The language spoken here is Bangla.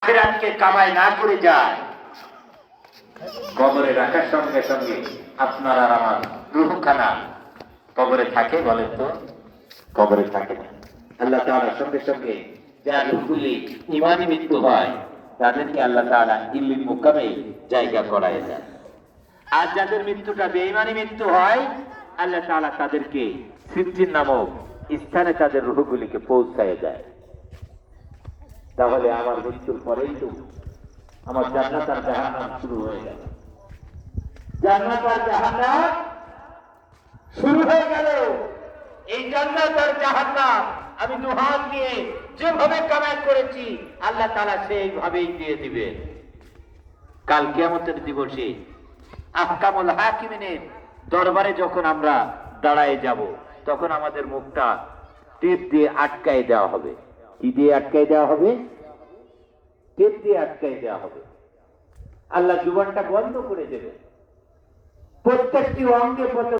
আখিরাতকে কামাই না করে যায়, কবরে রাখার সঙ্গে সঙ্গে আপনার আর আমার রূহখানা কবরে থাকে? বলেন তো, কবরে থাকে না। আল্লাহ তাআলার সঙ্গে সঙ্গে যার রূহগুলি ঈমানি মৃত্যু হয় তাদেরকে আল্লাহ তাআলা ইল্লিল মুকামে জায়গা করায় দেন। আর যাদের মৃত্যুটা বেঈমানি মৃত্যু হয় আল্লাহ তাআলা তাদেরকে সিজ্জিন নামক স্থানে তাদের রূহগুলিকে পৌঁছায় দেয়। তাহলে আমার মৃত্যুর পরেই তো আমার জান্নাত আর জাহান্নাম শুরু হয়ে গেল। জান্নাত আর জাহান্নাম শুরু হয়ে গেল। এই জান্নাত আর জাহান্নাম আমি দুহাত দিয়ে যেভাবে কামাই করেছি আল্লাহ তাআলা সেইভাবেই দিয়ে দিবেন। কাল কিয়ামতের দিবসে আহকামুল হাকিমিনের দরবারে যখন আমরা দাঁড়ায় যাব তখন আমাদের মুখটা টেপ দিয়ে আটকায় দেওয়া হবে। কি দিয়ে আটকায় দেওয়া হবে? টেপ দিয়ে আটকায় দেওয়া হবে। আল্লাহ জুবানটা বন্ধ করে দেবে। প্রত্যেকটি অঙ্গে